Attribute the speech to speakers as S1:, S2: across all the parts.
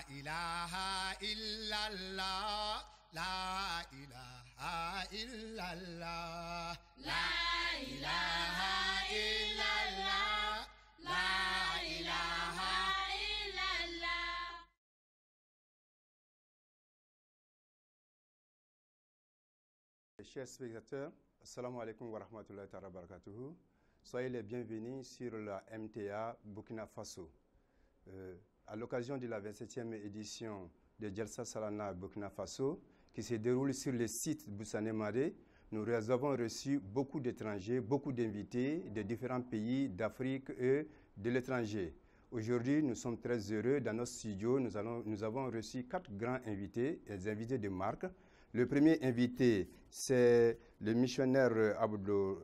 S1: ilaha illallah, la ilaha illallah, la ilaha illallah, la ilaha illallah.
S2: Chers spectateurs, assalamu alaikum wa rahmatullahi wa barakatuhu. Soyez les bienvenus sur la MTA Burkina Faso. À l'occasion de la 27e édition de Jalsa Salana Burkina Faso, qui se déroule sur le site Boussané-Maré, nous avons reçu beaucoup d'étrangers, beaucoup d'invités de différents pays d'Afrique et de l'étranger. Aujourd'hui, nous sommes très heureux. Dans notre studio, nous avons reçu 4 grands invités, des invités de marque. Le premier invité, c'est le missionnaire Abdul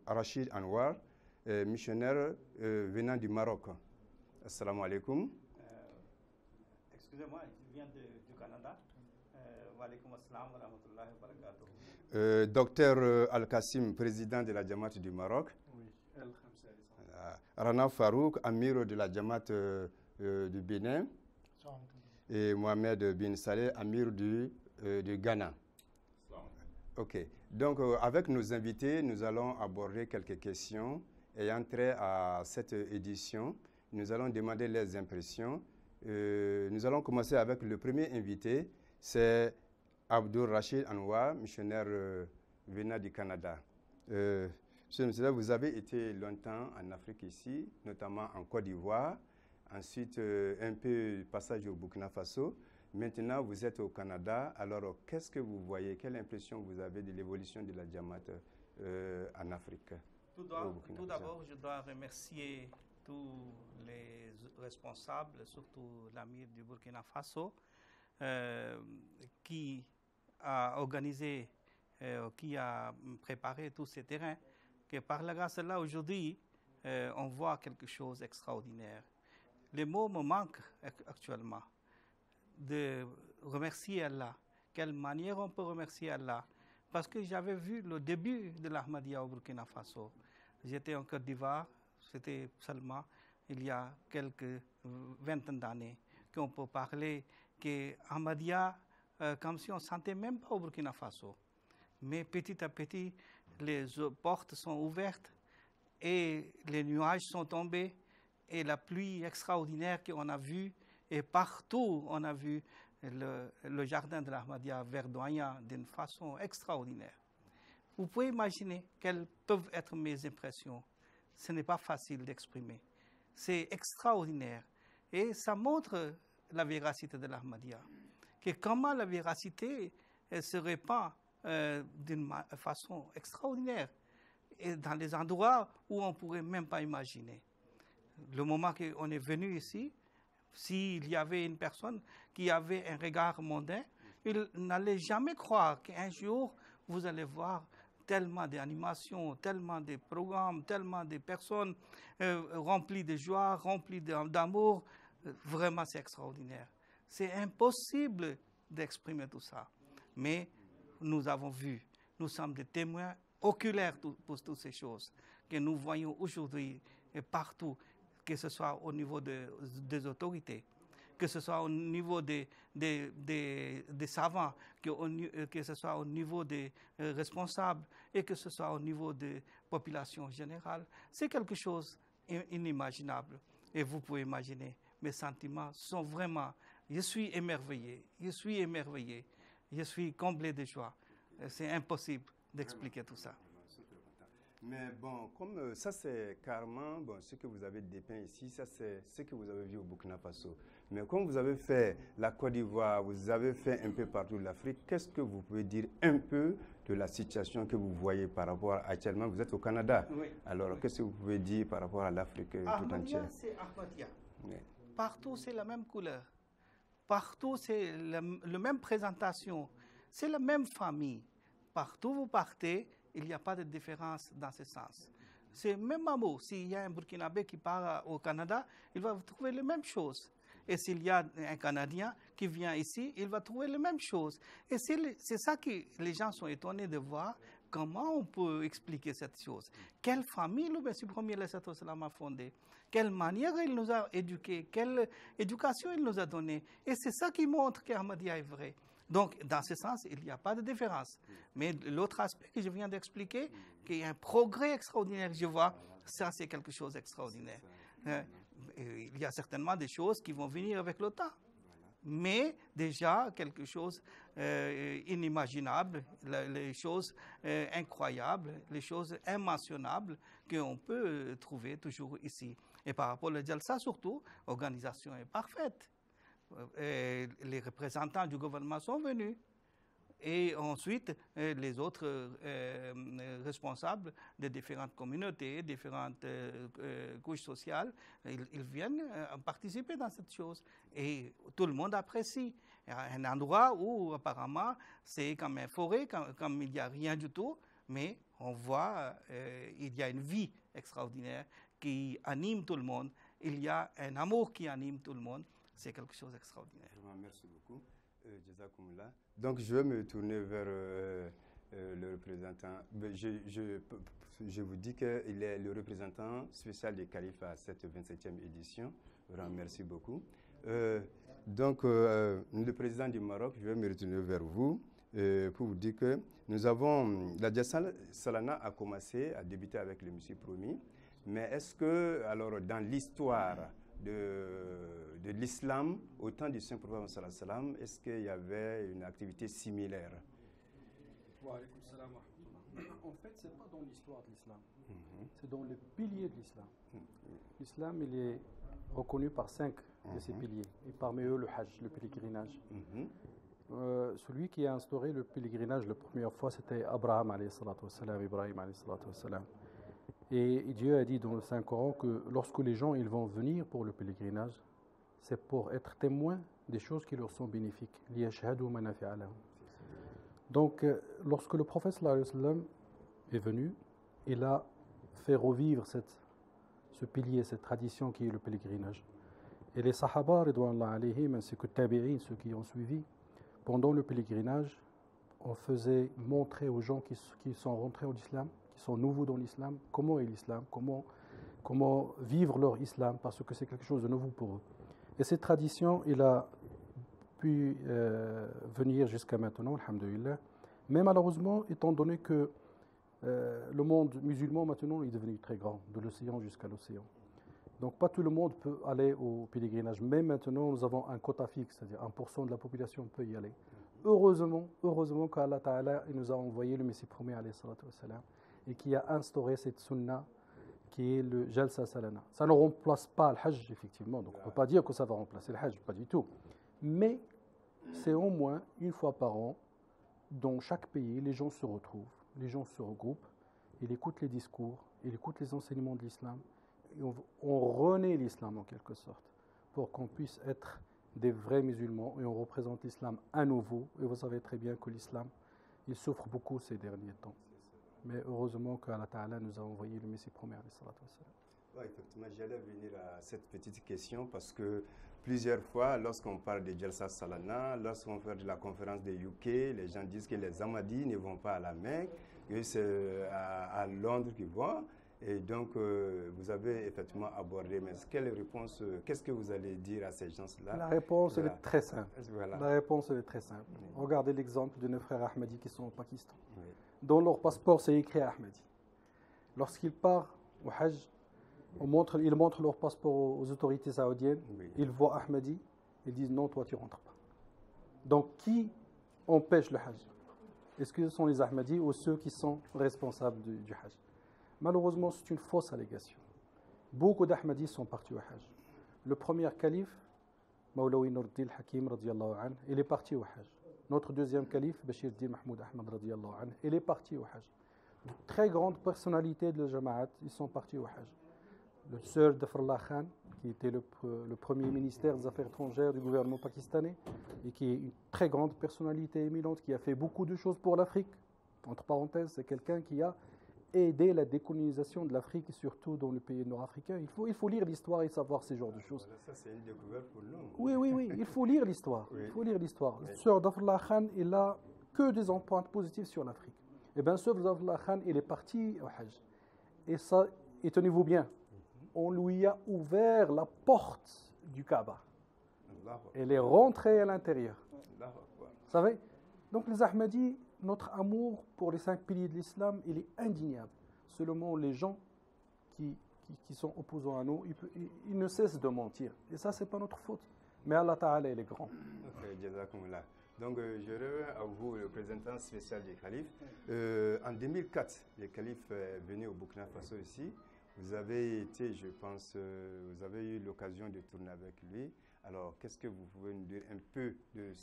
S2: Rahseed Anwar, missionnaire venant du Maroc. Assalamu alaikum.
S3: Excusez-moi, je viens du Canada. Wa alaikum assalam wa rahmatullahi wa barakatuh.
S2: Docteur Al-Kassim, président de la Jamaat du Maroc.
S4: Oui, Khamsi.
S2: Rana Farooq, Amir de la Jamaat du Bénin. Et Mohammad bin Saleh, Amir du Ghana. Ok. Donc, avec nos invités, nous allons aborder quelques questions ayant trait à cette édition. Nous allons demander leurs impressions. Nous allons commencer avec le premier invité, c'est Abdul Rahseed Anwar, missionnaire venant du Canada. Monsieur, vous avez été longtemps en Afrique ici, notamment en Côte d'Ivoire, ensuite un peu passage au Burkina Faso. Maintenant, vous êtes au Canada. Alors, qu'est-ce que vous voyez? Quelle impression vous avez de l'évolution de la Jamaat en Afrique?
S3: Tout d'abord, je dois remercier tous les responsables, surtout l'Amir du Burkina Faso, qui a organisé, qui a préparé tous ces terrains, que par la grâce de là, aujourd'hui, on voit quelque chose d'extraordinaire. Les mots me manquent actuellement de remercier Allah. Quelle manière on peut remercier Allah? Parce que j'avais vu le début de l'Ahmadiyya au Burkina Faso. J'étais en Côte d'Ivoire, c'était seulement il y a quelques vingtaines d'années qu'on peut parler que Ahmadiyya, comme si on ne sentait même pas au Burkina Faso. Mais petit à petit, les portes sont ouvertes et les nuages sont tombés et la pluie extraordinaire qu'on a vue. Et partout, on a vu le jardin de l'Ahmadiyya verdoyant d'une façon extraordinaire. Vous pouvez imaginer quelles peuvent être mes impressions. Ce n'est pas facile d'exprimer. C'est extraordinaire. Et ça montre la véracité de l'Ahmadiyya. Que comment la véracité se répand d'une façon extraordinaire. Et dans des endroits où on ne pourrait même pas imaginer. Le moment qu'on est venu ici, s'il y avait une personne qui avait un regard mondain, il n'allait jamais croire qu'un jour, vous allez voir tellement d'animations, tellement de programmes, tellement de personnes remplies de joie, remplies d'amour. Vraiment, c'est extraordinaire. C'est impossible d'exprimer tout ça. Mais nous avons vu, nous sommes des témoins oculaires pour toutes ces choses que nous voyons aujourd'hui partout. Que ce soit au niveau des autorités, que ce soit au niveau des savants, que ce soit au niveau des responsables et que ce soit au niveau des populations générales. C'est quelque chose d'inimaginable. Et vous pouvez imaginer, mes sentiments sont vraiment... Je suis émerveillé, je suis comblé de joie. C'est impossible d'expliquer tout ça.
S2: Mais bon, comme ça c'est carrément ce que vous avez dépeint ici, ça c'est ce que vous avez vu au Burkina Faso. Mais comme vous avez fait la Côte d'Ivoire, vous avez fait un peu partout l'Afrique, qu'est-ce que vous pouvez dire un peu de la situation que vous voyez par rapport à actuellement, vous êtes au Canada.
S3: Oui.
S2: Alors
S3: Oui.
S2: Qu'est-ce que vous pouvez dire par rapport à l'Afrique tout entière?
S3: C'est Ahmadiyya.
S2: Oui.
S3: Partout c'est la même couleur. Partout c'est la même présentation. C'est la même famille. Partout vous partez, il n'y a pas de différence dans ce sens. C'est même un mot. S'il y a un Burkinabé qui part au Canada, il va trouver les mêmes choses. Et s'il y a un Canadien qui vient ici, il va trouver les mêmes choses. Et c'est ça que les gens sont étonnés de voir, comment on peut expliquer cette chose? Quelle famille le Messie premier a fondé? Quelle manière il nous a éduqués? Quelle éducation il nous a donnée? Et c'est ça qui montre qu'Ahmadiyya est vrai. Donc, dans ce sens, il n'y a pas de différence. Mais l'autre aspect que je viens d'expliquer, qu'il y a un progrès extraordinaire, je vois, ça c'est quelque chose d'extraordinaire. Il y a certainement des choses qui vont venir avec le temps. Mais déjà quelque chose inimaginable, les choses incroyables, les choses immentionnables qu'on peut trouver toujours ici. Et par rapport au Jalsa surtout, l'organisation est parfaite. Les représentants du gouvernement sont venus. Et ensuite, les autres responsables des différentes communautés, différentes couches sociales, ils viennent participer dans cette chose. Et tout le monde apprécie. Il y a un endroit où apparemment c'est comme une forêt, comme il n'y a rien du tout, mais on voit il y a une vie extraordinaire qui anime tout le monde. Il y a un amour qui anime tout le monde. C'est quelque chose d'extraordinaire.
S2: Merci beaucoup. Donc, je vais me tourner vers le représentant. Je vous dis qu'il est le représentant spécial des califes à cette 27e édition. Merci beaucoup. Donc, le président du Maroc, je vais me retourner vers vous pour vous dire que nous avons... La Jalsa Salana a commencé à débuter avec le Monsieur Promis. Mais est-ce que, alors, dans l'histoire de l'islam, au temps du Saint-Prophète sallallahu alayhi wa sallam, est-ce qu'il y avait une activité similaire?
S4: En fait, ce n'est pas dans l'histoire de l'islam, c'est dans le pilier de l'islam. L'islam, il est reconnu par 5 de ses piliers, et parmi eux le Haaj, le pèlerinage. Celui qui a instauré le pèlerinage la première fois, c'était Abraham, Ibrahim. Et Dieu a dit dans le Saint-Coran que lorsque les gens ils vont venir pour le pèlerinage, c'est pour être témoins des choses qui leur sont bénéfiques. Donc, lorsque le prophète sallallahu alayhi wa sallam est venu, il a fait revivre ce pilier, cette tradition qui est le pèlerinage. Et les Sahaba, ridwanullah alayhim, ainsi que tabi'in, ceux qui ont suivi, pendant le pèlerinage, on faisait montrer aux gens qui sont rentrés au islam, qui sont nouveaux dans l'islam, comment est l'islam, comment vivre leur islam, parce que c'est quelque chose de nouveau pour eux. Et cette tradition, il a pu venir jusqu'à maintenant, alhamdoulilah. Mais malheureusement, étant donné que le monde musulman maintenant est devenu très grand, de l'océan jusqu'à l'océan. Donc pas tout le monde peut aller au pèlerinage. Mais maintenant, nous avons un quota fixe, c'est-à-dire 1% de la population peut y aller. Heureusement qu'Allah Ta'ala nous a envoyé le Messie premier alayhi salatu wassalam, et qui a instauré cette sunna qui est le Jalsa Salana. Ça ne remplace pas le Hajj, effectivement. Donc on ne peut pas dire que ça va remplacer le Hajj, pas du tout. Mais c'est au moins une fois par an, dans chaque pays, les gens se retrouvent, les gens se regroupent, ils écoutent les discours, ils écoutent les enseignements de l'islam, et on renaît l'islam en quelque sorte, pour qu'on puisse être des vrais musulmans, et on représente l'islam à nouveau. Et vous savez très bien que l'islam, il souffre beaucoup ces derniers temps. Mais heureusement qu'Allah Ta'ala nous a envoyé le Messie premier alayhi salatu wassalam.
S2: Oui, effectivement, j'allais venir à cette petite question parce que plusieurs fois, lorsqu'on parle de Jalsa Salana, lorsqu'on fait de la conférence des UK, les gens disent que les Ahmadis ne vont pas à la Mecque, que c'est à Londres qu'ils vont. Et donc, vous avez effectivement abordé, mais quelle réponse, qu'est-ce que vous allez dire à ces gens-là?
S4: La réponse, elle est très simple.
S2: Voilà.
S4: La réponse, elle est très simple. Regardez l'exemple de nos frères Ahmadis qui sont au Pakistan.
S2: Oui.
S4: Dans leur passeport, c'est écrit Ahmadi. Lorsqu'ils partent au Hajj, ils montrent leur passeport aux autorités saoudiennes, ils voient Ahmadi, ils disent non, toi tu rentres pas. Donc qui empêche le Hajj? Est-ce que ce sont les Ahmadis ou ceux qui sont responsables du Hajj? Malheureusement, c'est une fausse allégation. Beaucoup d'Ahmadis sont partis au Hajj. Le premier calife, Mawlawi Noor Hakim, il est parti au Hajj. Notre deuxième calife, Bashir Din Mahmoud Ahmad, il est parti au Hajj. De très grandes personnalités de la Jamaat, ils sont partis au Hajj. Le sœur Dafrullah Khan, qui était le premier ministère des Affaires étrangères du gouvernement pakistanais, et qui est une très grande personnalité éminente, qui a fait beaucoup de choses pour l'Afrique. Entre parenthèses, c'est quelqu'un qui a aidé la décolonisation de l'Afrique, surtout dans le pays nord-africain. Il faut lire l'histoire et savoir ce genre de choses.
S2: Voilà, ça, c'est une découverte pour nous.
S4: Oui, il faut lire l'histoire.
S2: Oui.
S4: Il faut lire l'histoire.
S2: Oui.
S4: Le sœur Dafrullah Khan, il a que des empreintes positives sur l'Afrique. Et bien sûr, Abdullah Khan, il est parti au Haaj. Et ça, et tenez-vous bien, on lui a ouvert la porte du Kaaba. Elle est rentrée à l'intérieur. Vous savez? Donc les Ahmadis, notre amour pour les 5 piliers de l'islam, il est indéniable. Seulement les gens qui sont opposants à nous, ils ne cessent de mentir. Et ça, ce n'est pas notre faute. Mais Allah Ta'ala, il est grand.
S2: Donc, je reviens à vous, le représentant spécial du calife. En 2004, le calife est venu au Burkina Faso ici. Vous avez été, je pense, vous avez eu l'occasion de tourner avec lui. Alors, qu'est-ce que vous pouvez nous dire un peu de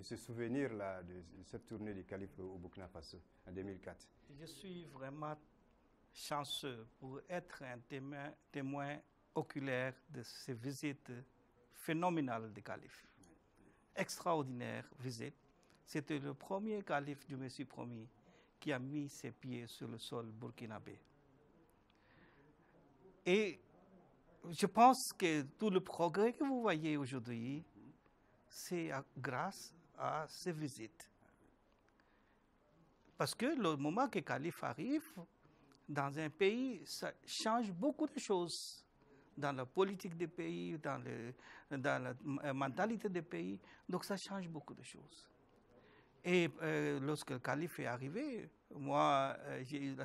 S2: ce souvenir-là, de cette tournée du calife au Burkina Faso en 2004?
S3: Je suis vraiment chanceux pour être un témoin oculaire de ces visites phénoménales du calife. Extraordinaire visite. C'était le premier calife du Messie promis qui a mis ses pieds sur le sol burkinabé. Et je pense que tout le progrès que vous voyez aujourd'hui, c'est grâce à ces visites. Parce que le moment que le calife arrive, dans un pays, ça change beaucoup de choses. Dans la politique des pays, dans la mentalité des pays. Donc ça change beaucoup de choses. Et lorsque le calife est arrivé, moi, j'ai eu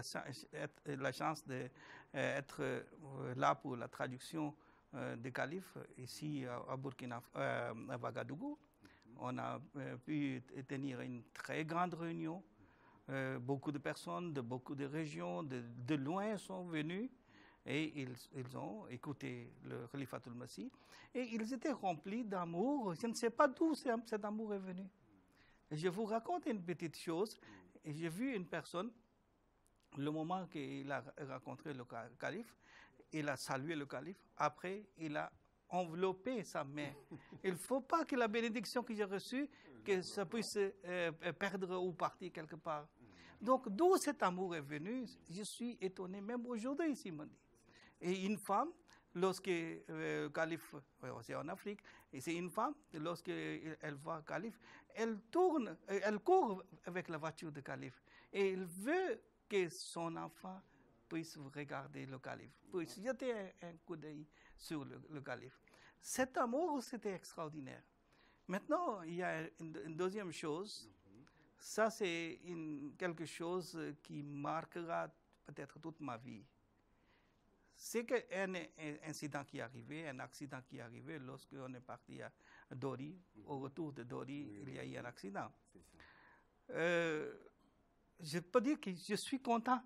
S3: la chance d'être là pour la traduction des califes ici à Burkina, à Ouagadougou. On a pu tenir une très grande réunion. Beaucoup de personnes de beaucoup de régions, de loin sont venues. Et ils ont écouté le Khalifatul Masih. Et ils étaient remplis d'amour. Je ne sais pas d'où cet amour est venu. Je vous raconte une petite chose. J'ai vu une personne, le moment qu'il a rencontré le calife, il a salué le calife. Après, il a enveloppé sa main. Il ne faut pas que la bénédiction que j'ai reçue, que ça puisse perdre ou partir quelque part. Donc, d'où cet amour est venu, je suis étonné, même aujourd'hui, ici, Mandi. Et une femme, lorsque le calife, c'est en Afrique, et c'est une femme, lorsqu'elle voit le calife, elle court avec la voiture du calife. Et elle veut que son enfant puisse regarder le calife, puisse jeter un coup d'œil sur le calife. Cet amour, c'était extraordinaire. Maintenant, il y a une deuxième chose. Ça, c'est quelque chose qui marquera peut-être toute ma vie. C'est qu'un incident qui est arrivé, un accident qui est arrivé lorsqu'on est parti à Dori. Au retour de Dori, il y a eu un accident. Je peux dire que je suis content.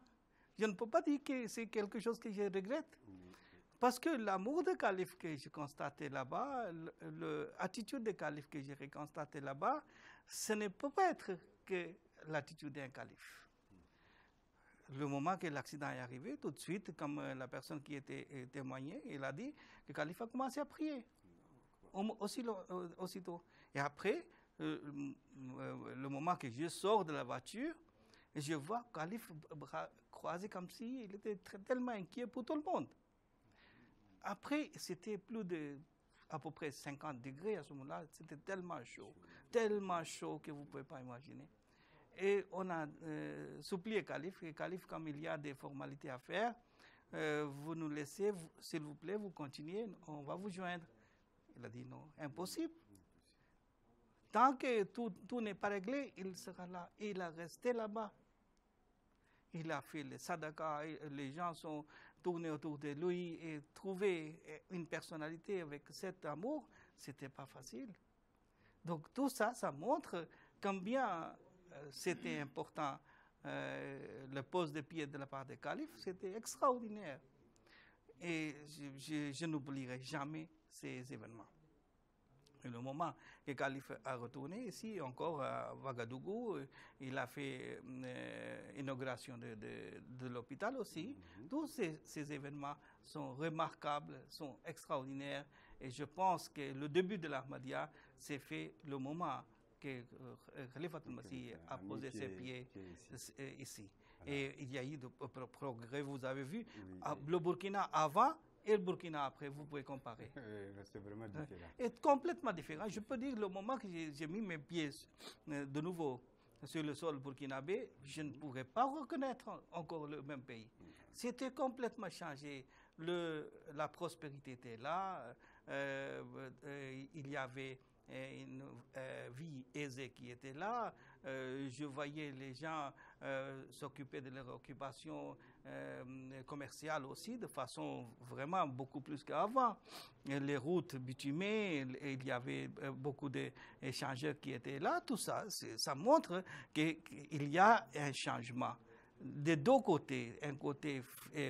S3: Je ne peux pas dire que c'est quelque chose que je regrette. Parce que l'amour de calife que j'ai constaté là-bas, l'attitude de calife que j'ai constaté là-bas, ce ne peut pas être que l'attitude d'un calife. Le moment que l'accident est arrivé, tout de suite, comme la personne qui était témoignée, il a dit que le calife a commencé à prier. Aussitôt. Et après, le moment que je sors de la voiture, je vois le calife bras croisés comme si il était tellement inquiet pour tout le monde. Après, c'était à peu près 50 degrés à ce moment-là. C'était tellement chaud que vous ne pouvez pas imaginer. Et on a supplié le calife. Et le calife, comme il y a des formalités à faire, vous nous laissez, s'il vous plaît, vous continuez, on va vous joindre. Il a dit non, impossible. Tant que tout n'est pas réglé, il sera là. Et il a resté là-bas. Il a fait les sadakas, les gens sont tournés autour de lui et trouver une personnalité avec cet amour, c'était pas facile. Donc tout ça, ça montre combien c'était important. Le pose de pied de la part des califes, c'était extraordinaire. Et je n'oublierai jamais ces événements. Et le moment que le calife a retourné ici, encore à Ouagadougou, il a fait l'inauguration de l'hôpital aussi. Tous ces événements sont remarquables, sont extraordinaires. Et je pense que le début de l'Ahmadiyya s'est fait le moment que Khalifatul Masih a posé ses pieds ici. Et il y a eu de progrès, vous avez vu. Le Burkina avant et le Burkina après, vous pouvez comparer.
S2: C'est vraiment différent.
S3: C'est complètement différent. Je peux dire le moment que j'ai mis mes pieds de nouveau sur le sol burkinabé, je ne pourrais pas reconnaître encore le même pays. C'était complètement changé. La prospérité était là, il y avait une vie aisée qui était là. Je voyais les gens s'occuper de leur occupation commerciale aussi de façon vraiment beaucoup plus qu'avant. Les routes bitumées, il y avait beaucoup d'échangeurs qui étaient là. Tout ça, ça montre qu'il y a un changement. Des deux côtés, un côté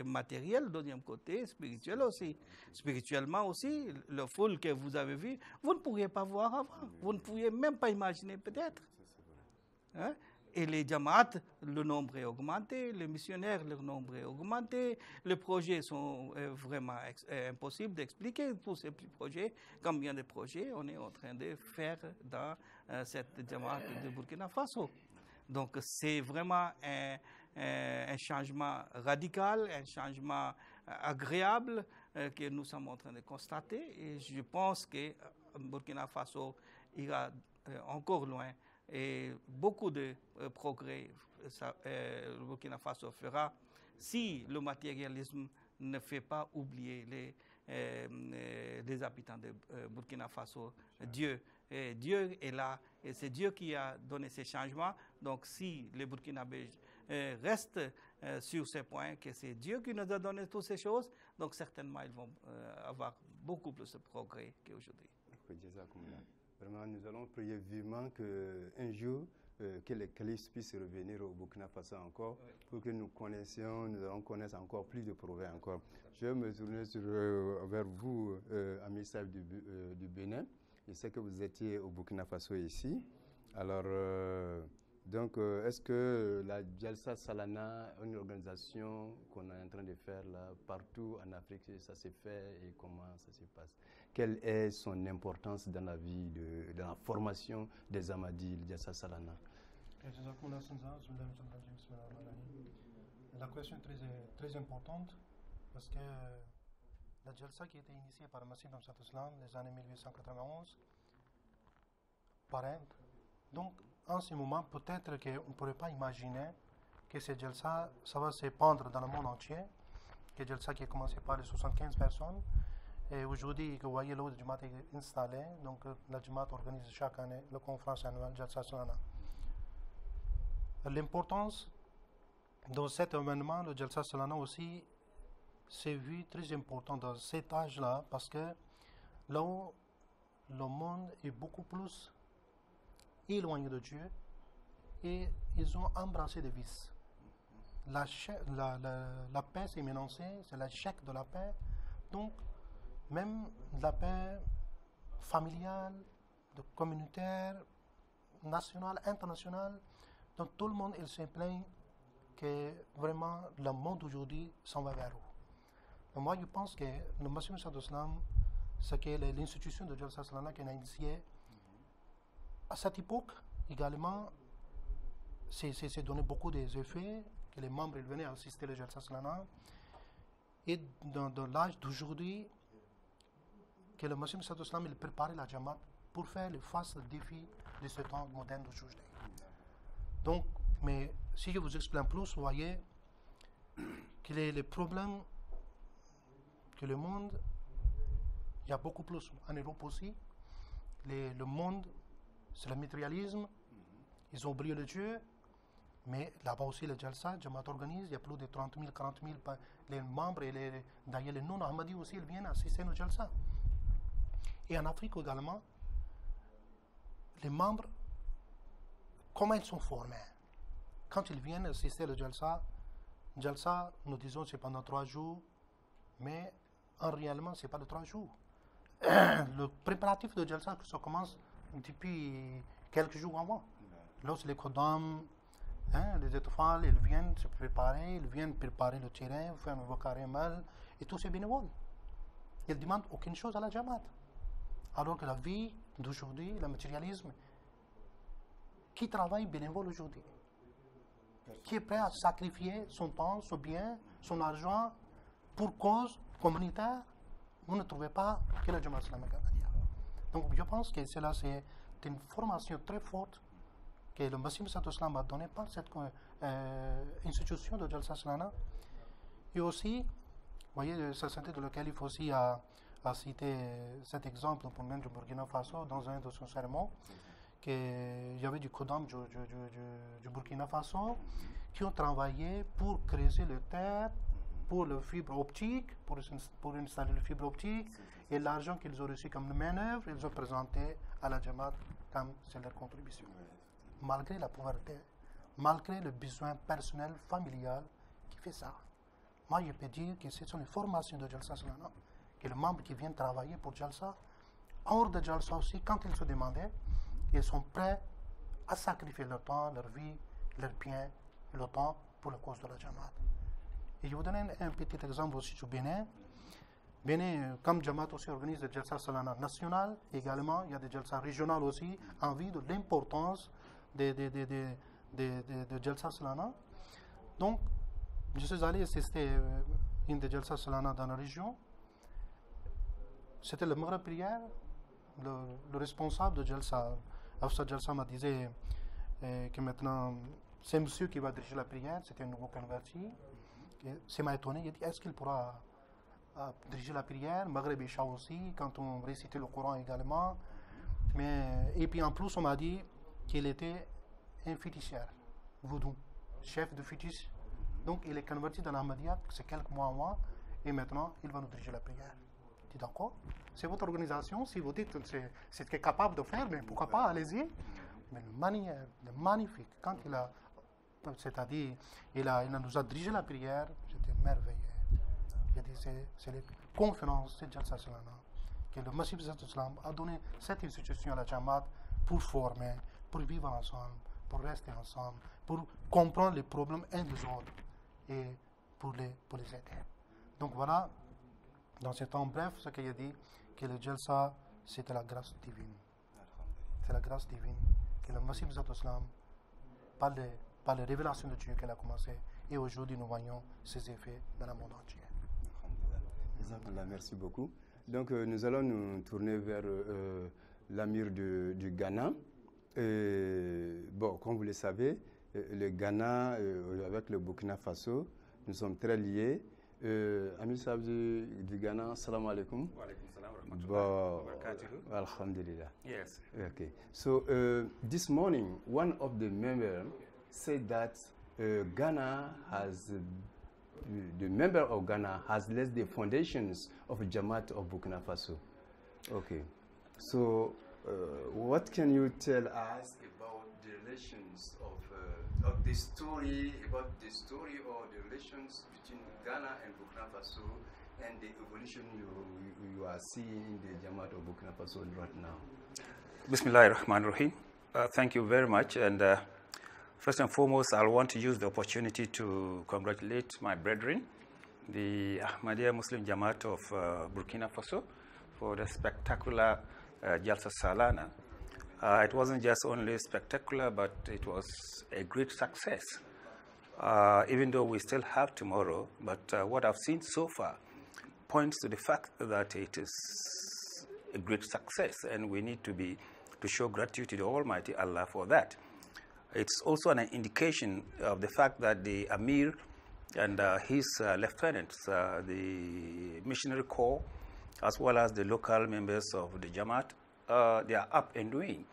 S3: matériel, deuxième côté spirituel aussi. Spirituellement aussi, le foule que vous avez vu, vous ne pourriez pas voir avant. Vous ne pourriez même pas imaginer peut-être. Hein? Et les jamaat, le nombre est augmenté, les missionnaires, leur nombre est augmenté, les projets sont vraiment impossibles d'expliquer tous ces petits projets, combien de projets on est en train de faire dans cette jamaat de Burkina Faso. Donc c'est vraiment un changement radical, un changement agréable que nous sommes en train de constater. Et je pense que Burkina Faso ira encore loin et beaucoup de progrès le Burkina Faso fera si le matérialisme ne fait pas oublier les habitants de Burkina Faso. Dieu est là et c'est Dieu qui a donné ces changements. Donc si les Burkinabés restent sur ces points, que c'est Dieu qui nous a donné toutes ces choses, donc certainement ils vont avoir beaucoup plus de progrès qu'aujourd'hui.
S2: Vraiment, nous allons prier vivement qu'un jour, que les califes puissent revenir au Burkina Faso encore, pour que nous allons connaître encore plus de progrès encore. Je vais me tourner vers vous, Amir du Bénin. Je sais que vous étiez au Burkina Faso ici. Alors, donc, est-ce que la Jalsa Salana, une organisation qu'on est en train de faire là, partout en Afrique, ça s'est fait et comment ça se passe? Quelle est son importance dans la vie, dans la formation des Ahmadis, la Jalsa Salana?
S5: La question est très importante parce que la Jalsa qui a été initiée par Masih dans cet islam les années 1891, pareil. Donc, en ce moment, peut-être qu'on ne pourrait pas imaginer que cette Jalsa, ça va s'épandre dans le monde entier. Que Jalsa qui a commencé par les 75 personnes. Et aujourd'hui, vous voyez l'autre Jamaat est installé. Donc, la Jamaat organise chaque année la conférence annuelle Jalsa Salana. L'importance de cet événement, le Jalsa Salana aussi, c'est vu très important dans cet âge-là parce que là où le monde est beaucoup plus éloigné de Dieu et ils ont embrassé des vices. La paix s'est menacée, c'est l'échec de la paix. Donc, même la paix familiale, communautaire, nationale, internationale, donc tout le monde il se plaint que vraiment le monde aujourd'hui s'en va vers où. Moi, je pense que le Missionnaire de l'Islam, c'est que l'institution de Jalsa Salana qui a initié à cette époque, également, c'est donné beaucoup d'effets, que les membres ils venaient assister à Jalsa Salana. Et dans l'âge d'aujourd'hui, que le Missionnaire de l'Islam il préparait la Jamaat pour faire face au défi de ce temps moderne d'aujourd'hui. Donc, mais si je vous explique plus, vous voyez que les problèmes que le monde, il y a beaucoup plus en Europe aussi. Le monde, c'est le matérialisme. Ils ont oublié le Dieu. Mais là-bas aussi, le Jalsa, Jamaat organise, il y a plus de 30 000, 40 000 les membres et d'ailleurs les non-Ahmadis aussi, ils viennent assister au Jalsa. Et en Afrique également, les membres, comment ils sont formés? Quand ils viennent assister au Jalsa, nous disons c'est pendant 3 jours, mais en réellement, ce n'est pas de 3 jours. Le préparatif de Jalsa, ça commence depuis quelques jours avant. Lorsque les Kodam, les étoiles, ils viennent se préparer, ils viennent préparer le terrain, faire un vocarie mal, et tous ces bénévoles. Ils ne demandent aucune chose à la Jamaat. Alors que la vie d'aujourd'hui, le matérialisme, qui travaille bénévole aujourd'hui? Qui est prêt à sacrifier son temps, son bien, son argent pour cause communautaire? Vous ne trouvez pas que la Jamaat islamique Ahmadiyya. Donc je pense que cela c'est une formation très forte que le Messie Islam a donné par cette institution de Jalsa Salana. Et aussi, vous voyez, ça c'était de le calife aussi a cité cet exemple pour même du Burkina Faso dans un de son sermons, qu'il y avait du Kodam du Burkina Faso qui ont travaillé pour creuser le terre, pour le fibre optique, pour installer le fibre optique, et l'argent qu'ils ont reçu comme manœuvre, ils ont présenté à la Jamaat comme c'est leur contribution. Malgré la pauvreté, malgré le besoin personnel, familial qui fait ça. Moi, je peux dire que ce sont les formations de Jalsa Salana, que les membres qui viennent travailler pour Jalsa, hors de Jalsa aussi, quand ils se demandaient, ils sont prêts à sacrifier leur temps, leur vie, leurs biens, le temps pour la cause de la Jamaat. Et je vous donne un petit exemple aussi du Bénin. Bénin, comme Jamaat aussi organise des Jalsa Salana national, également, il y a des Jalsa régionales aussi, en vue de l'importance de Jalsa Salana. Donc, je suis allé assister une des Jalsa Salana dans la région. C'était le Maghreb prière. Le responsable de Jalsa, Afsa Jalsa m'a dit que maintenant, c'est monsieur qui va diriger la prière, c'était un nouveau converti. Ça m'a étonné, il a dit, est-ce qu'il pourra diriger la prière, Maghreb Isha aussi, quand on récitait le Coran également. Et puis en plus, on m'a dit qu'il était un féticheur, vaudou, chef de fétiche. Donc il est converti dans l'Ahmadiyya, c'est quelques mois en mois, et maintenant il va nous diriger la prière. Je dis d'accord, c'est votre organisation, si vous dites c'est capable de faire, mais pourquoi pas, allez-y. Mais le manière, le magnifique, quand il a, c'est-à-dire, il nous a dirigé la prière, j'étais merveilleux. Il a dit, c'est les conférences de Jalsa Salana, que le Messie Islam a donné cette institution à la Jamaat pour former, pour vivre ensemble, pour rester ensemble, pour comprendre les problèmes uns des autres et pour les aider. Donc voilà, dans ce temps bref, ce qu'il a dit, que le Jalsa, c'était la grâce divine. C'est la grâce divine, que le Messie Islam, par les révélations de Dieu qu'elle a commencé, et aujourd'hui nous voyons ses effets dans le monde entier.
S2: Merci beaucoup. Donc nous allons nous tourner vers l'Amir du Ghana. Bon, comme vous le savez, le Ghana avec le Burkina Faso, nous sommes très liés. Amir Sahab du Ghana, salam alaikum.
S6: Wa alaikum salam wa rahmatullahi wa barakatuh.
S2: Alhamdulillah.
S6: Yes.
S2: Okay. So this morning, one of the members said that Ghana has the member of Ghana has laid the foundations of Jamaat of Burkina Faso. Okay. So what can you tell us about the relations of the story, about the story or the relations between Ghana and Burkina Faso and the evolution you are seeing in the Jamaat of Burkina Faso right now?
S6: Bismillahirrahmanirrahim. Thank you very much. And first and foremost, I want to use the opportunity to congratulate my brethren, the Ahmadiyya Muslim Jamaat of Burkina Faso, for the spectacular Jalsa Salana. It wasn't just only spectacular, but it was a great success. Even though we still have tomorrow, but what I've seen so far points to the fact that it is a great success, and we need to show gratitude to the Almighty Allah for that. It's also an indication of the fact that the Amir and his lieutenants, the missionary corps, as well as the local members of the Jamaat, they are up and doing.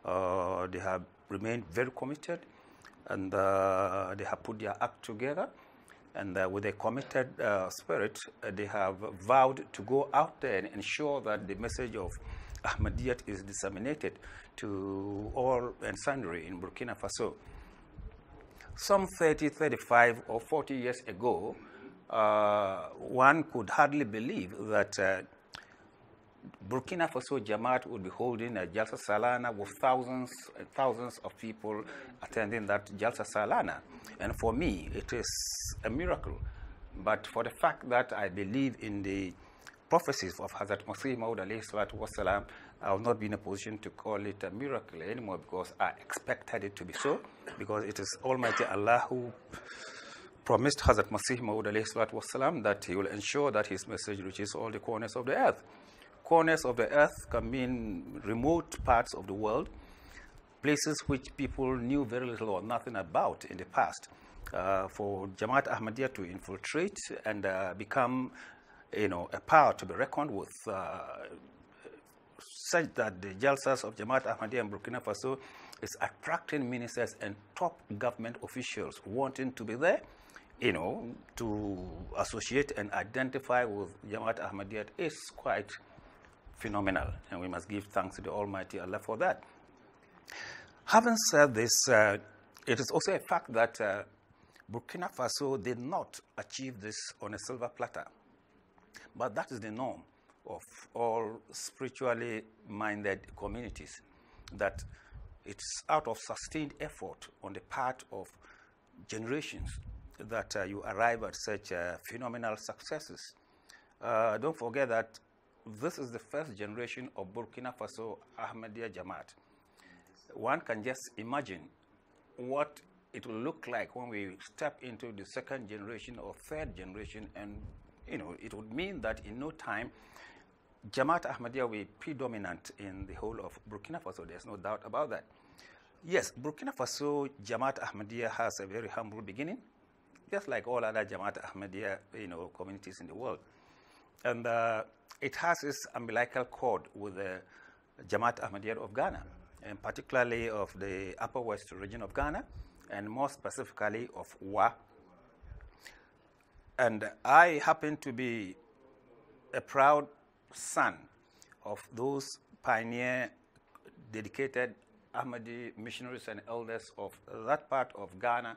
S6: They have remained very committed, and they have put their act together. And with a committed spirit, they have vowed to go out there and ensure that the message of Ahmadiyya is disseminated to all and sundry in Burkina Faso. Some 30, 35, or 40 years ago, one could hardly believe that Burkina Faso Jamaat would be holding a Jalsa Salana with thousands and thousands of people attending that Jalsa Salana. And for me, it is a miracle. But for the fact that I believe in the prophecies of Hazrat Masih Maud alayhi salatu wasalam, I will not be in a position to call it a miracle anymore, because I expected it to be so, because it is Almighty Allah who promised Hazrat Masih Maud alayhi salatu wasalam that he will ensure that his message reaches all the corners of the earth. Corners of the earth can mean remote parts of the world, places which people knew very little or nothing about in the past. For Jamaat Ahmadiyya to infiltrate and become, a power to be reckoned with, such that the Jalsas of Jamaat Ahmadiyya in Burkina Faso is attracting ministers and top government officials wanting to be there, to associate and identify with Jamaat Ahmadiyya is quite phenomenal, and we must give thanks to the Almighty Allah for that. Having said this, it is also a fact that Burkina Faso did not achieve this on a silver platter, but that is the norm of all spiritually minded communities, that it's out of sustained effort on the part of generations that you arrive at such phenomenal successes. Don't forget that this is the first generation of Burkina Faso Ahmadiyya Jamaat. One can just imagine what it will look like when we step into the second generation or third generation, and it would mean that in no time Jamaat Ahmadiyya will be predominant in the whole of Burkina Faso. There's no doubt about that. Yes, Burkina Faso Jamaat Ahmadiyya has a very humble beginning, just like all other Jamaat Ahmadiyya communities in the world. And it has its umbilical cord with the Jamaat Ahmadiyya of Ghana, and particularly of the Upper West region of Ghana, and more specifically of Wa. And I happen to be a proud son of those pioneer, dedicated Ahmadi missionaries and elders of that part of Ghana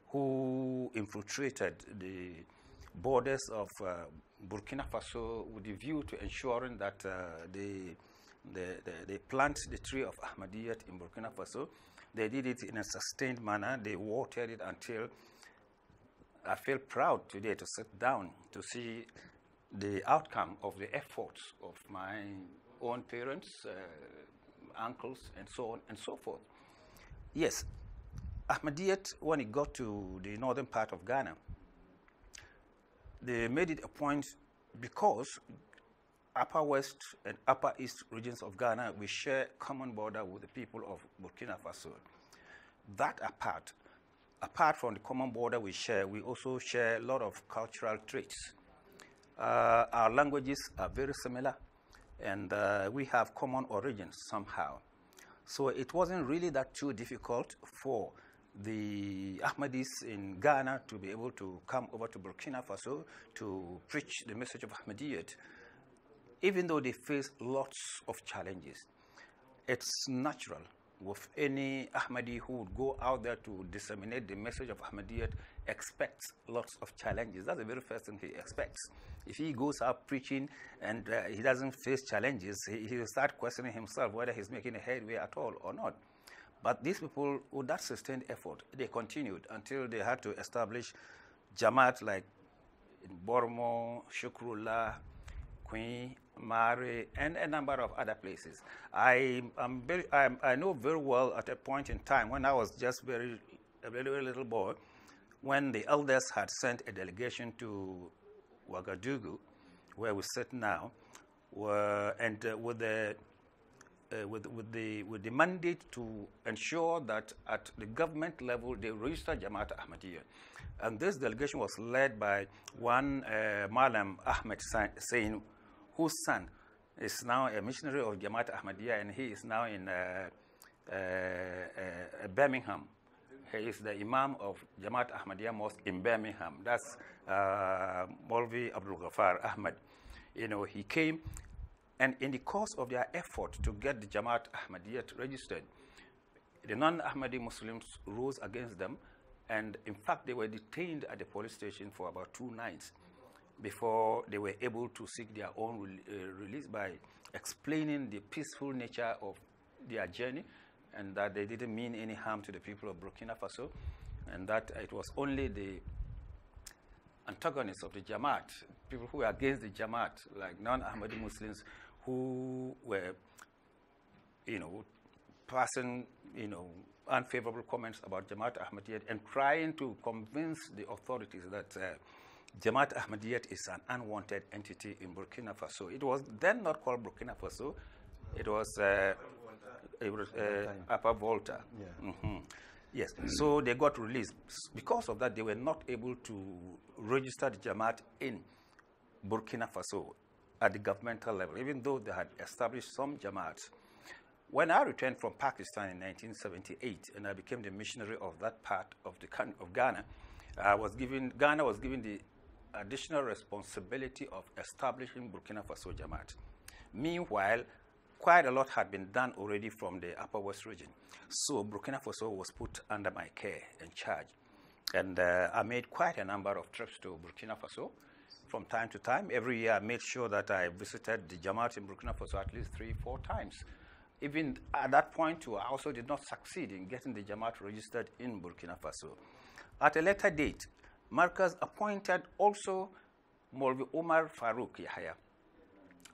S6: who infiltrated the borders of Burkina Faso with the view to ensuring that they plant the tree of Ahmadiyya in Burkina Faso. They did it in a sustained manner. They watered it until I feel proud today to sit down to see the outcome of the efforts of my own parents, uncles, and so on and so forth. Yes, Ahmadiyya, when it got to the northern part of Ghana, they made it a point, because Upper West and Upper East regions of Ghana, we share common border with the people of Burkina Faso. That apart from the common border we share, we also share a lot of cultural traits. Our languages are very similar, and we have common origins somehow. So it wasn't really that too difficult for the Ahmadis in Ghana to be able to come over to Burkina Faso to preach the message of Ahmadiyya, even though they face lots of challenges. It's natural with any Ahmadi who would go out there to disseminate the message of Ahmadiyya, expects lots of challenges. That's the very first thing he expects. If he goes out preaching and he doesn't face challenges, he will start questioning himself whether he's making a headway at all or not. But these people, with that sustained effort, they continued until they had to establish Jamaat like in Bormo, Shukrullah, Queen, Mare, and a number of other places. I know very well at a point in time when I was just a very little boy, when the elders had sent a delegation to Ouagadougou, where we sit now, and with the mandate to ensure that at the government level they register Jamaat Ahmadiyya. And this delegation was led by one Malam Ahmed Sain, whose son is now a missionary of Jamaat Ahmadiyya, and he is now in Birmingham. He is the Imam of Jamaat Ahmadiyya Mosque in Birmingham. That's Maulvi Abdul Ahmad. He came, and in the course of their effort to get the Jamaat Ahmadiyya registered, the non-Ahmadi Muslims rose against them, and in fact they were detained at the police station for about 2 nights before they were able to seek their own release by explaining the peaceful nature of their journey, and that they didn't mean any harm to the people of Burkina Faso, and that it was only the antagonists of the Jamaat, people who were against the Jamaat, like non-Ahmadi Muslims, who were, passing, unfavorable comments about Jamaat Ahmadiyya and trying to convince the authorities that Jamaat Ahmadiyya is an unwanted entity in Burkina Faso. It was then not called Burkina Faso. It was Upper Volta.
S2: Yeah.
S6: Yes, so they got released. Because of that, they were not able to register the Jamaat in Burkina Faso at the governmental level, even though they had established some Jamaats. When I returned from Pakistan in 1978 and I became the missionary of that part of Ghana, Ghana was given the additional responsibility of establishing Burkina Faso Jamaat. Meanwhile, quite a lot had been done already from the Upper West region. So Burkina Faso was put under my care and charge. And I made quite a number of trips to Burkina Faso from time to time. Every year I made sure that I visited the Jamaat in Burkina Faso at least 3-4 times. Even at that point too, I also did not succeed in getting the Jamaat registered in Burkina Faso. At a later date, Markaz appointed also Maulvi Omar Farooq Yahya,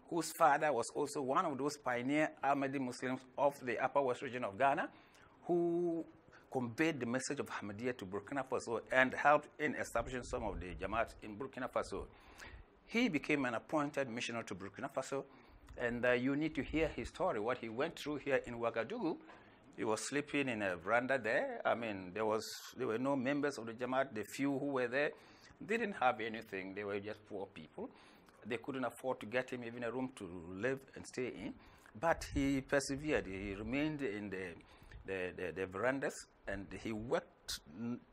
S6: whose father was also one of those pioneer Ahmadi Muslims of the Upper West region of Ghana, who conveyed the message of Ahmadiyya to Burkina Faso and helped in establishing some of the Jamaat in Burkina Faso. He became an appointed missionary to Burkina Faso, and you need to hear his story, what he went through here in Ouagadougou. He was sleeping in a veranda there. I mean, there were no members of the Jamaat. The few who were there didn't have anything. They were just poor people. They couldn't afford to get him even a room to live and stay in. But he persevered. He remained in the verandas, and he worked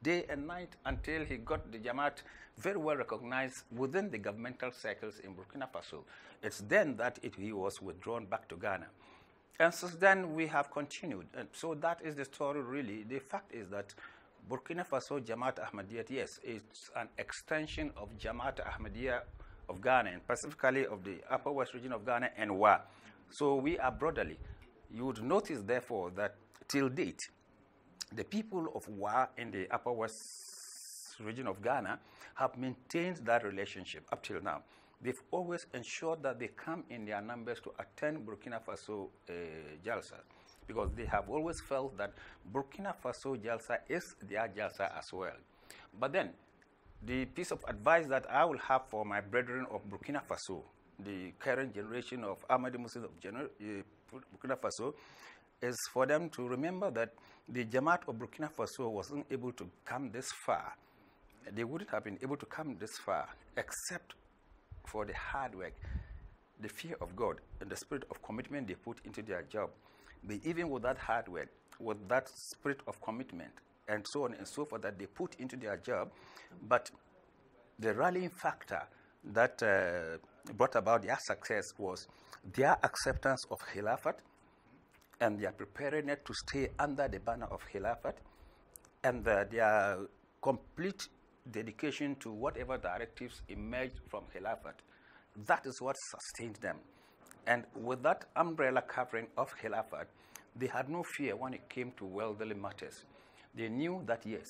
S6: day and night until he got the Jamaat very well recognized within the governmental circles in Burkina Faso. It's then that he was withdrawn back to Ghana. And since then, we have continued. And so that is the story, really. The fact is that Burkina Faso Jamaat Ahmadiyya, yes, it's an extension of Jamaat Ahmadiyya of Ghana, and specifically of the Upper West region of Ghana and Wa. So we are brotherly. You would notice, therefore, that till date, the people of Wa in the Upper West region of Ghana have maintained that relationship up till now. They've always ensured that they come in their numbers to attend Burkina Faso Jalsa, because they have always felt that Burkina Faso Jalsa is their Jalsa as well. But then, the piece of advice that I will have for my brethren of Burkina Faso, the current generation of Ahmadi Muslims of Burkina Faso, is for them to remember that the Jamaat of Burkina Faso wasn't able to come this far. They wouldn't have been able to come this far except for the hard work, the fear of God, and the spirit of commitment they put into their job. But even with that hard work, with that spirit of commitment, and so on and so forth that they put into their job, but the rallying factor that brought about their success was their acceptance of Khilafat and their preparedness to stay under the banner of Khilafat, and their complete dedication to whatever directives emerged from Khilafat. That is what sustained them. And with that umbrella covering of Khilafat, they had no fear when it came to worldly matters. They knew that, yes,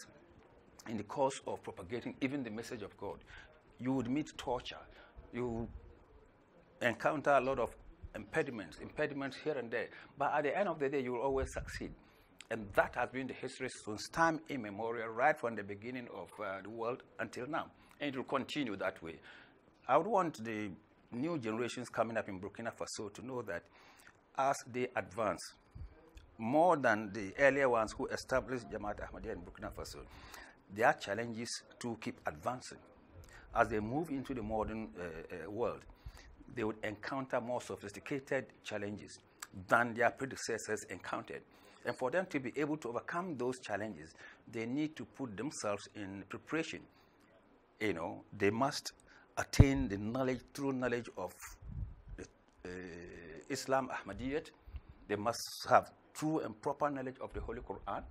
S6: in the course of propagating even the message of God, you would meet torture. You encounter a lot of impediments here and there. But at the end of the day, you will always succeed. And that has been the history since time immemorial, right from the beginning of the world until now. And it will continue that way. I would want the new generations coming up in Burkina Faso to know that as they advance, more than the earlier ones who established Jamaat Ahmadiyya in Burkina Faso, there are challenges to keep advancing. As they move into the modern world, they would encounter more sophisticated challenges than their predecessors encountered. And for them to be able to overcome those challenges, they need to put themselves in preparation. You know, they must attain the knowledge, true knowledge of Islam Ahmadiyyat. They must have true and proper knowledge of the Holy Quran.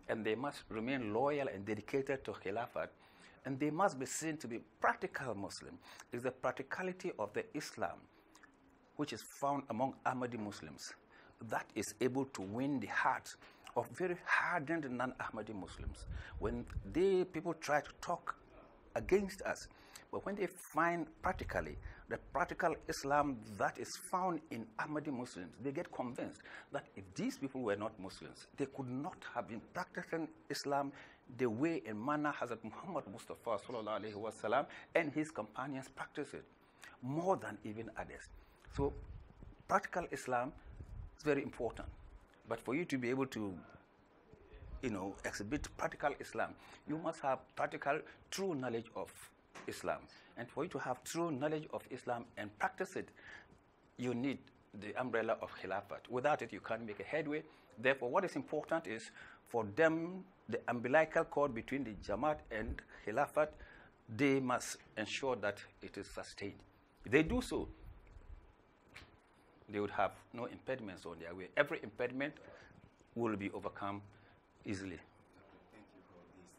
S6: And they must remain loyal and dedicated to Khilafat. And they must be seen to be practical Muslim. It's the practicality of the Islam which is found among Ahmadi Muslims that is able to win the hearts of very hardened non-Ahmadi Muslims. When people try to talk against us, but when they find practically the practical Islam that is found in Ahmadi Muslims, they get convinced that if these people were not Muslims, they could not have been practicing Islam the way and manner Hazrat Muhammad Mustafa sallallahu alaihi wasallam and his companions practiced it, more than even others. So practical Islam is very important. But for you to be able to, exhibit practical Islam, you must have practical, true knowledge of Islam. And for you to have true knowledge of Islam and practice it, you need the umbrella of Khilafat. Without it, you can't make a headway. Therefore, what is important is for them, the umbilical cord between the Jamaat and Khilafat, they must ensure that it is sustained. If they do so, they would have no impediments on their way. Every impediment will be overcome easily.
S2: Thank you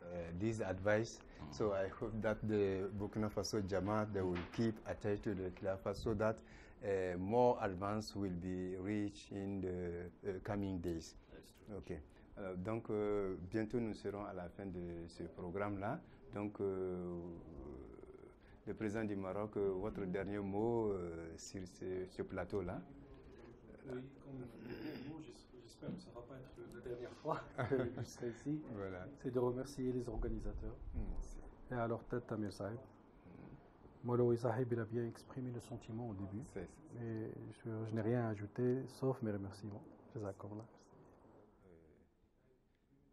S2: for this advice. So I hope that the Burkina Faso Jamaat, they will keep attached to the Khilafat so that more advance will be reached in the coming days. Ok. Donc, bientôt nous serons à la fin de ce programme-là. Donc, le président du Maroc, votre dernier mot sur ce plateau-là?
S4: Oui, comme j'espère que ça ne va pas être la dernière fois que je serai ici. Voilà. C'est de remercier les organisateurs. Et à leur tête, Amir Sahib. Moloui Sahib, il a bien exprimé le sentiment au début. Et je n'ai rien à ajouter, sauf mes remerciements. Ces accords-là.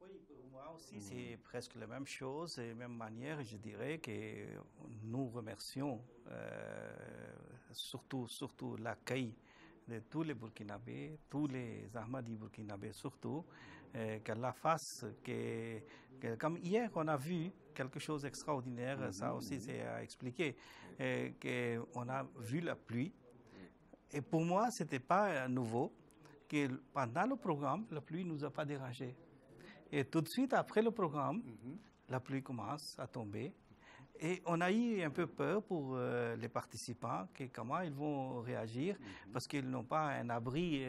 S3: Oui, pour moi aussi, c'est presque la même chose et même manière. Je dirais que nous remercions surtout l'accueil de tous les Burkinabés, tous les Ahmadis burkinabés surtout, qu'Allah fasse que, comme hier on a vu quelque chose d'extraordinaire, ça aussi c'est à expliquer, qu'on a vu la pluie. Et pour moi, ce n'était pas nouveau que pendant le programme, la pluie ne nous a pas dérangé. Et tout de suite après le programme, la pluie commence à tomber. Et on a eu un peu peur pour les participants, comment ils vont réagir, parce qu'ils n'ont pas un abri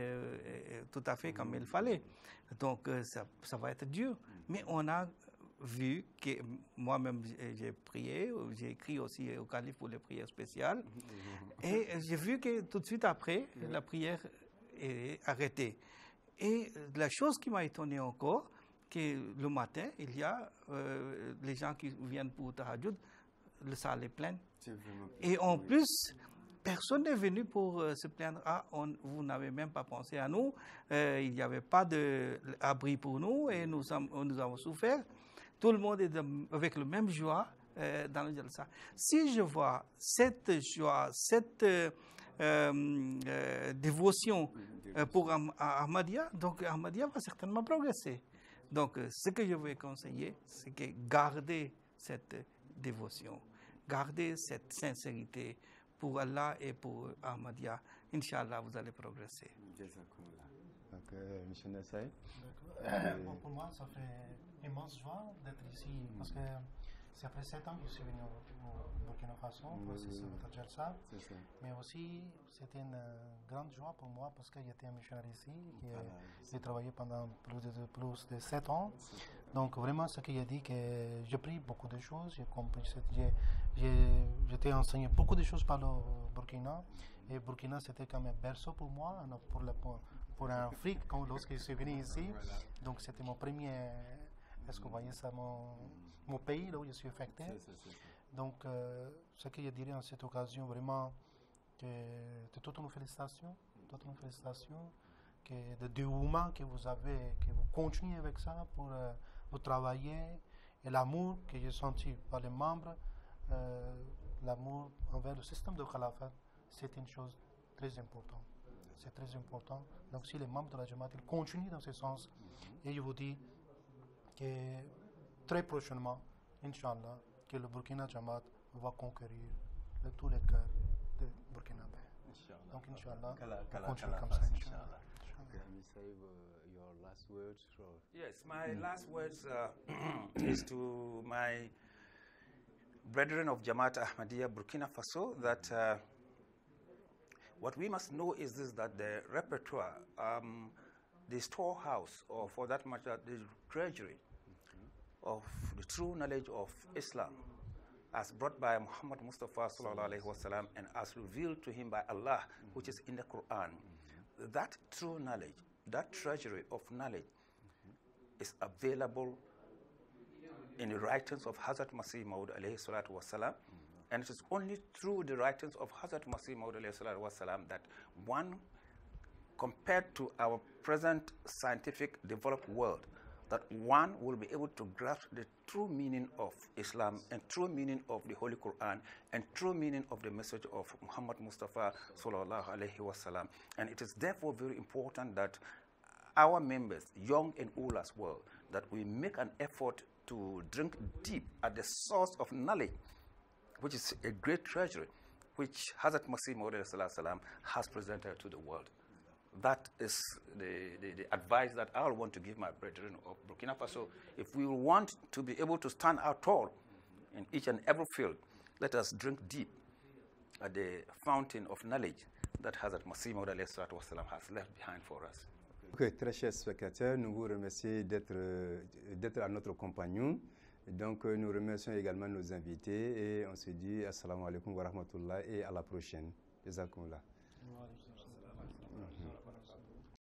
S3: tout à fait comme il fallait. Donc ça va être dur. Mais on a vu que moi-même j'ai prié, j'ai écrit aussi au calife pour les prières spéciales, et j'ai vu que tout de suite après, la prière est arrêtée. Et la chose qui m'a étonné encore, que le matin, il y a les gens qui viennent pour Tahajjud, le salle est plein. Et en plus, personne n'est venu pour se plaindre. Ah, vous n'avez même pas pensé à nous. Il n'y avait pas d'abri pour nous et nous avons souffert. Tout le monde est avec la même joie dans le Jalsa. Si je vois cette joie, cette dévotion pour Ahmadiyya, donc Ahmadiyya va certainement progresser. Donc, ce que je vais conseiller, c'est que garder cette dévotion, garder cette sincérité pour Allah et pour Ahmadiyya. Inch'Allah, vous allez progresser.
S2: Donc, Missionnaire Saleh.
S5: Bon, pour moi, ça fait immense joie d'être ici parce que c'est après 7 ans que je suis venu au Burkina Faso pour assister à votre Jalsa. Mais aussi, c'était une grande joie pour moi parce que j'étais un missionnaire ici. J'ai travaillé pendant plus de 7 ans. Donc, vraiment, ce qu'il a dit, que j'ai appris beaucoup de choses. J'ai compris, j'étais enseigné beaucoup de choses par le Burkina. Et Burkina, c'était comme un berceau pour moi, pour l'Afrique, lorsque je suis venu ici. Donc, c'était mon premier. Est-ce que vous voyez ça, mon pays, là où je suis affecté? Donc, ce que je dirais en cette occasion, vraiment, que toutes nos félicitations, que de dévouement que vous avez, que vous continuez avec ça pour vous travailler, et l'amour que j'ai senti par les membres, l'amour envers le système de Khilafat, c'est une chose très importante. C'est très important. Donc, si les membres de la Jamaat continuent dans ce sens, et je vous dis que très prochainement, Inch'Allah, que le Burkina Jamaat va conquérir tous les cœurs de Burkinabé. Donc, Inch'Allah, continue comme ça, Inch'Allah.
S2: Your last words?
S6: Yes, my last words is to my brethren of Jamaat Ahmadiyya Burkina Faso that what we must know is this, that the repertoire, the storehouse, or for that matter, the treasury of the true knowledge of Islam, as brought by Muhammad Mustafa sallallahu alaihi wasallam and as revealed to him by Allah, which is in the Quran, that true knowledge, that treasury of knowledge is available in the writings of Hazrat Masih Maud alayhi salatu wasalam, and it is only through the writings of Hazrat Masih Maud alayhi salatu wasalam that one compared to our present scientific developed world, that one will be able to grasp the true meaning of Islam and true meaning of the Holy Quran and true meaning of the message of Muhammad Mustafa sallallahu alaihi wasallam. And it is therefore very important that our members, young and old as well, that we make an effort to drink deep at the source of knowledge, which is a great treasury, which Hazrat Masih Maud has presented to the world. That is the advice that I want to give my brethren of Burkina Faso. If we want to be able to stand out tall in each and every field, let us drink deep at the fountain of knowledge that Hazrat Masih Maud has left behind for us.
S2: Ok, très chers spectateurs, nous vous remercions d'être à notre compagnon. Donc, nous remercions également nos invités et on se dit assalamu alaikum wa rahmatullah et à la prochaine. Jazakumullah.